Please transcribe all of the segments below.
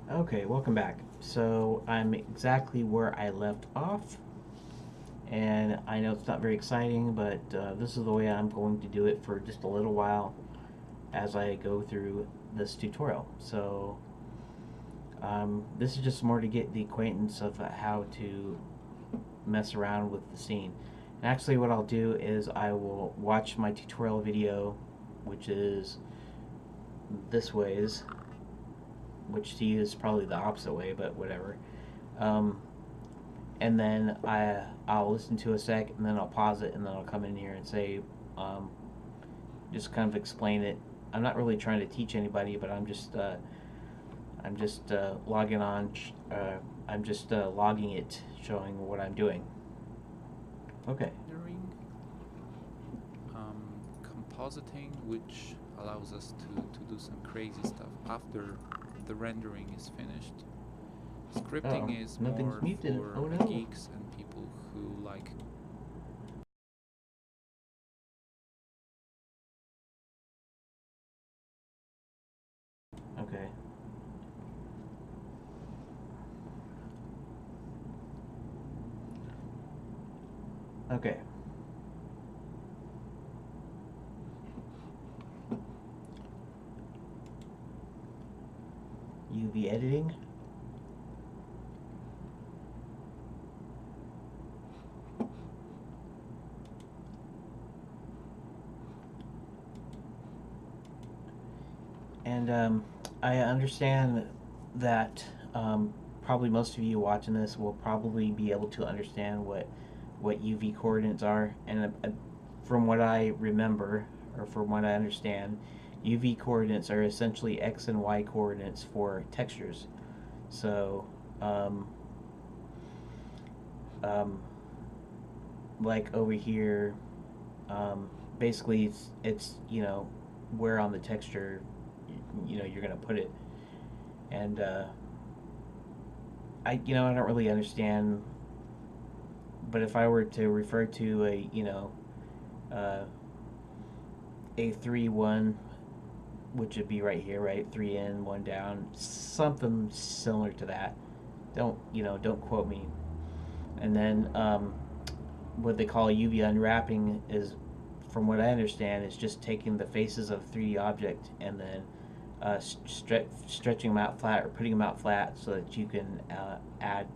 Okay, welcome back. So I'm exactly where I left off, and I know it's not very exciting, but this is the way I'm going to do it for just a little while as I go through this tutorial. So this is just more to get the acquaintance of how to mess around with the scene. And actually, what I'll do is I will watch my tutorial video, which is this ways, which to you is probably the opposite way, but whatever. Um, and then I'll listen to a sec, and then I'll pause it, and then I'll come in here and say, um, just kind of explain it. I'm not really trying to teach anybody, but I'm just logging on. I'm just logging it, showing what I'm doing. Okay. Rendering, compositing, which allows us to do some crazy stuff after the rendering is finished. Oh, Scripting is nothing's more muted. for Oh no. geeks and people who like. Okay. Okay. UV editing. And I understand that probably most of you watching this will probably be able to understand what UV coordinates are. And from what I remember, or from what I understand, UV coordinates are essentially X and Y coordinates for textures. So, um, um, like over here, um, basically it's where on the texture you're gonna put it. And I don't really understand, but if I were to refer to uh, a 3-1, which would be right here, right, 3 in 1 down, something similar to that. Don't quote me. And then what they call UV unwrapping is, from what I understand, is just taking the faces of 3D object and then stretching them out flat or putting them out flat so that you can add.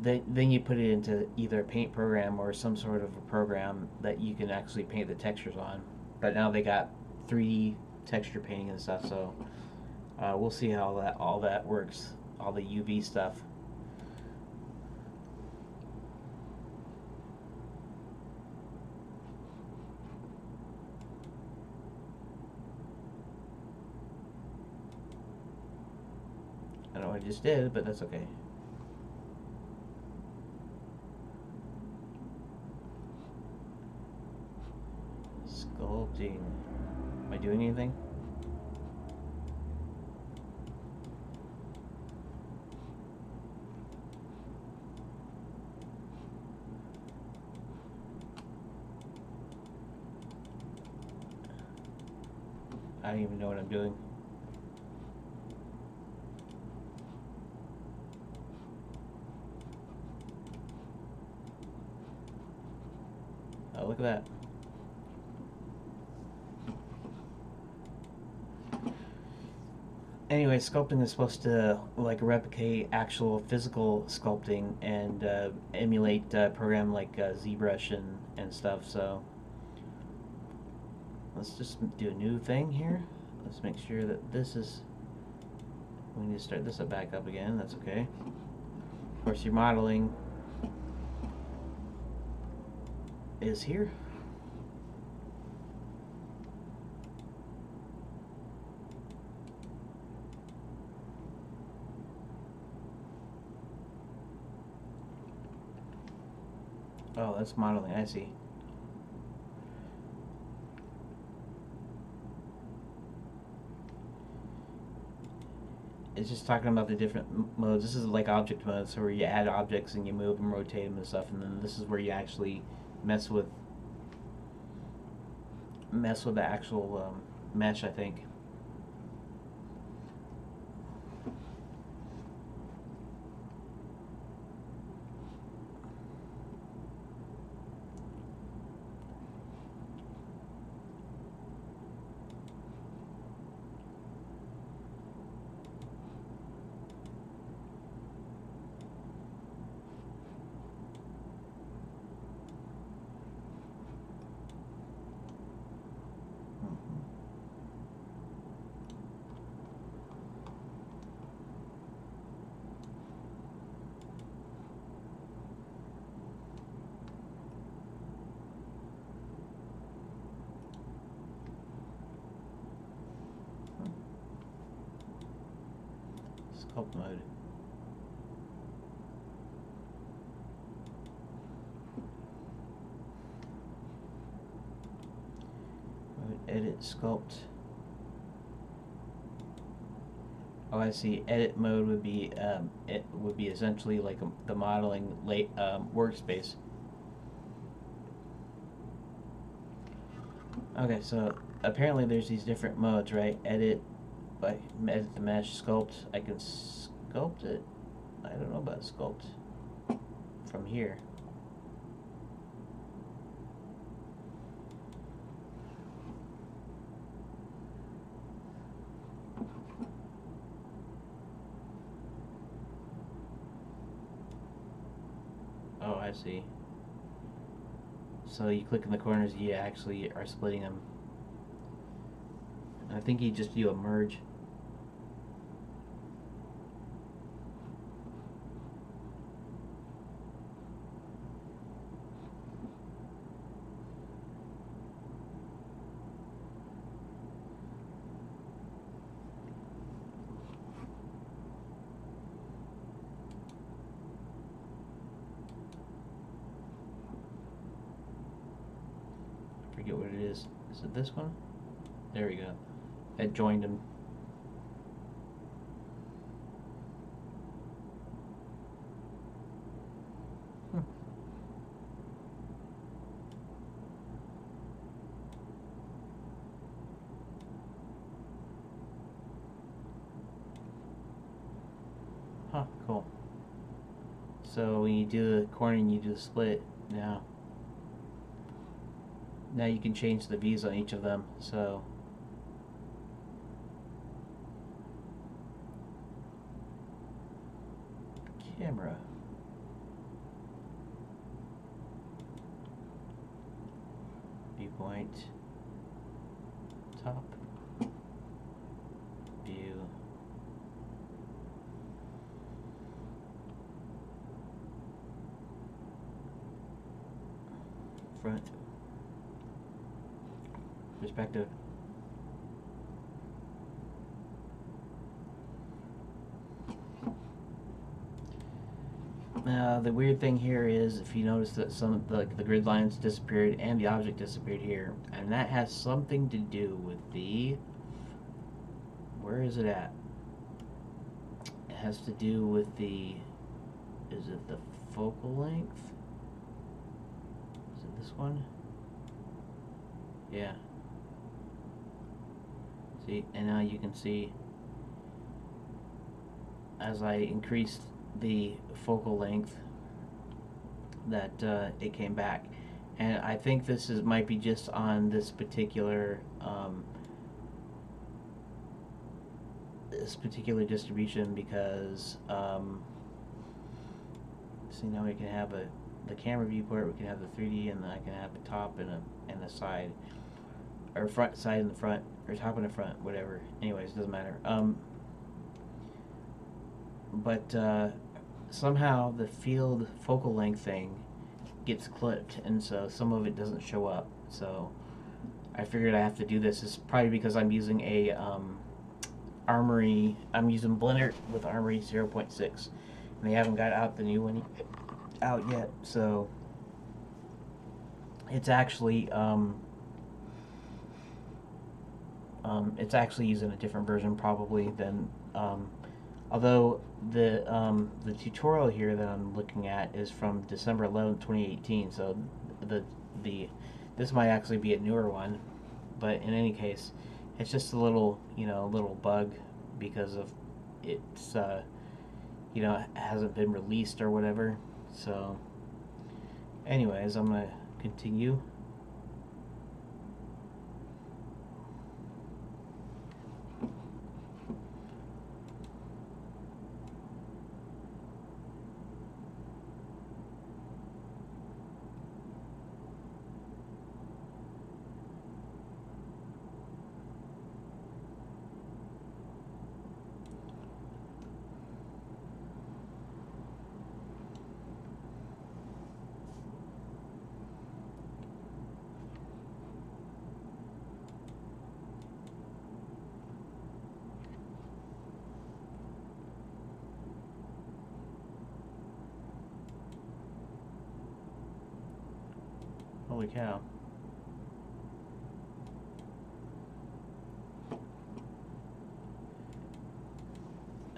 Then you put it into either a paint program or some sort of a program that you can actually paint the textures on. But now they got 3D texture painting and stuff, so we'll see how all that works, all the UV stuff. I don't know what I just did, but that's okay. Sculpting. Am I doing anything? I don't even know what I'm doing. Oh, look at that. Anyway, sculpting is supposed to like replicate actual physical sculpting and emulate a program like ZBrush and stuff. So let's just do a new thing here. Let's make sure that this is. We need to start this back up again. That's okay. Of course, your modeling is here. Oh, that's modeling. I see. It's just talking about the different modes. This is like object mode, so where you add objects and you move them, rotate them, and stuff. And then this is where you actually mess with mess with the actual mesh, I think. Sculpt mode. Edit sculpt. Oh, I see. Edit mode would be it would be essentially like the modeling workspace. Okay, so apparently there's these different modes, right? Edit the mesh, sculpt. I can sculpt it. I don't know about sculpt from here. Oh, I see. So you click in the corners, you actually are splitting them. I think you just do a merge. Forget what it is. Is it this one? There we go. I joined them. Huh, cool. So when you do the corner and you do the split, now you can change the views on each of them. So camera, viewpoint, top, view, front, perspective. Now the weird thing here is, if you notice that some of the grid lines disappeared and the object disappeared here, and that has something to do with the, where is it at? It has to do with the, is it the focal length? Is it this one? Yeah. See, and now you can see as I increased the focal length that it came back. And I think this might be just on this particular distribution, because see, now we can have the camera viewport, we can have the 3D, and then I can have the top and a side, or front, side and the front, or top and the front, whatever. Anyways, doesn't matter. But somehow the field focal length thing gets clipped, and so some of it doesn't show up. So I figured I have to do this. It's probably because I'm using a Armory. I'm using Blender with Armory 0.6, and they haven't got out the new one out yet. So it's actually using a different version probably than. Although the tutorial here that I'm looking at is from December 11th, 2018, so this might actually be a newer one, but in any case, it's just a little bug because of it's hasn't been released or whatever. So, anyways, I'm gonna continue. Holy cow.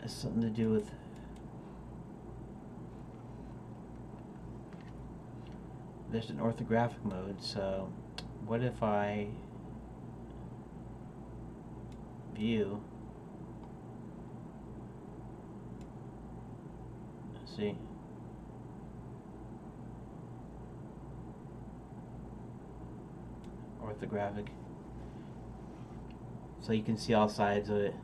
Has something to do with there's an orthographic mode, so what if I view, let's see, orthographic, so you can see all sides of it.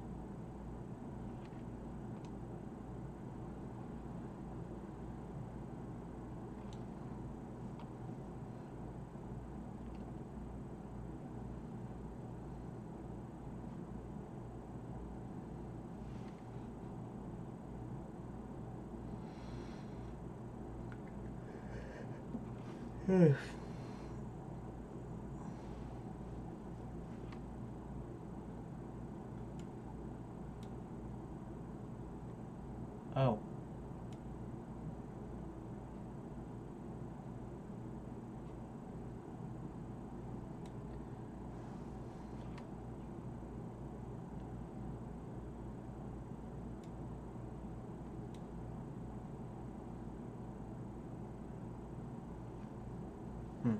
Oh. Hmm.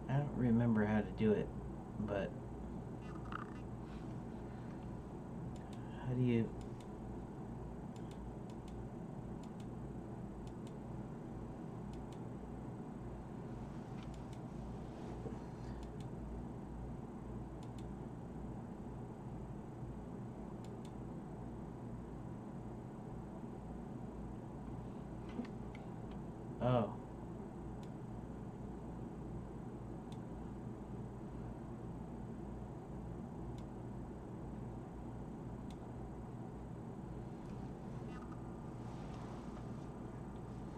I don't remember how to do it, but how do you... Oh.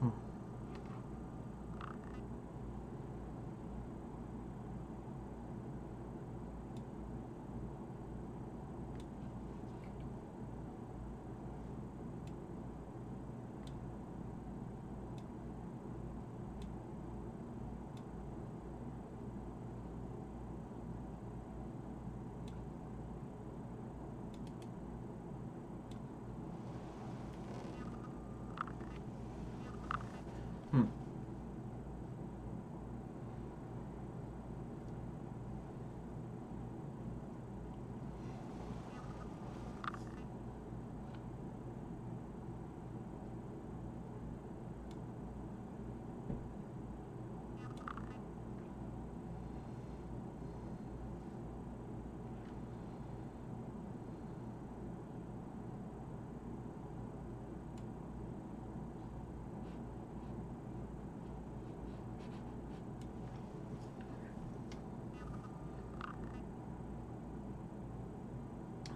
Hmm. Hmm.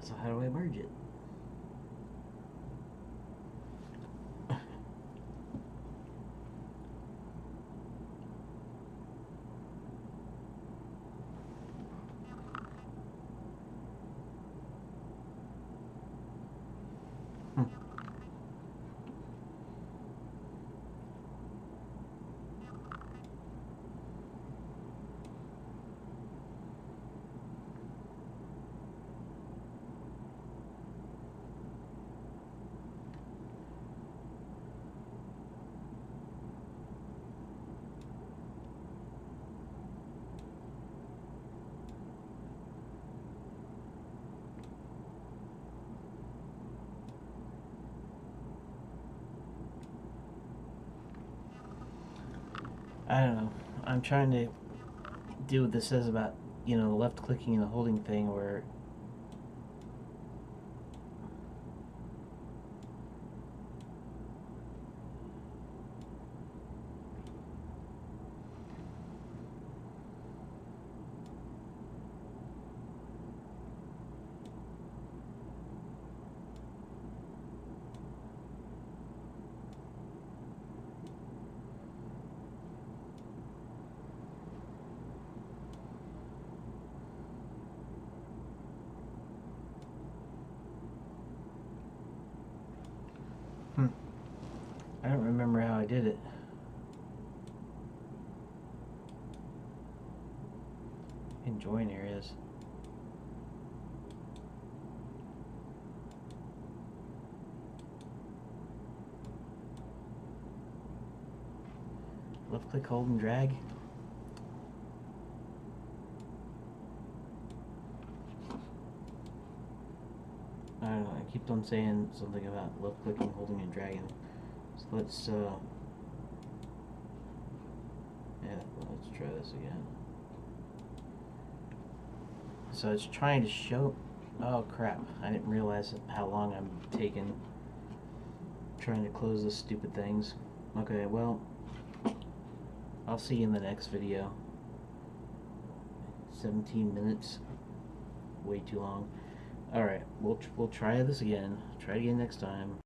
So how do I merge it? Hmm. I don't know. I'm trying to do what this says about, you know, the left clicking and the holding thing where I don't remember how I did it. Enjoying areas. Left click, hold, and drag. I don't know, I keep on saying something about left clicking, holding, and dragging. So let's try this again. So it's trying to show, oh crap, I didn't realize how long I'm taking trying to close the stupid things. Okay, well, I'll see you in the next video. 17 minutes, way too long. Alright, we'll try this again. Try it again next time.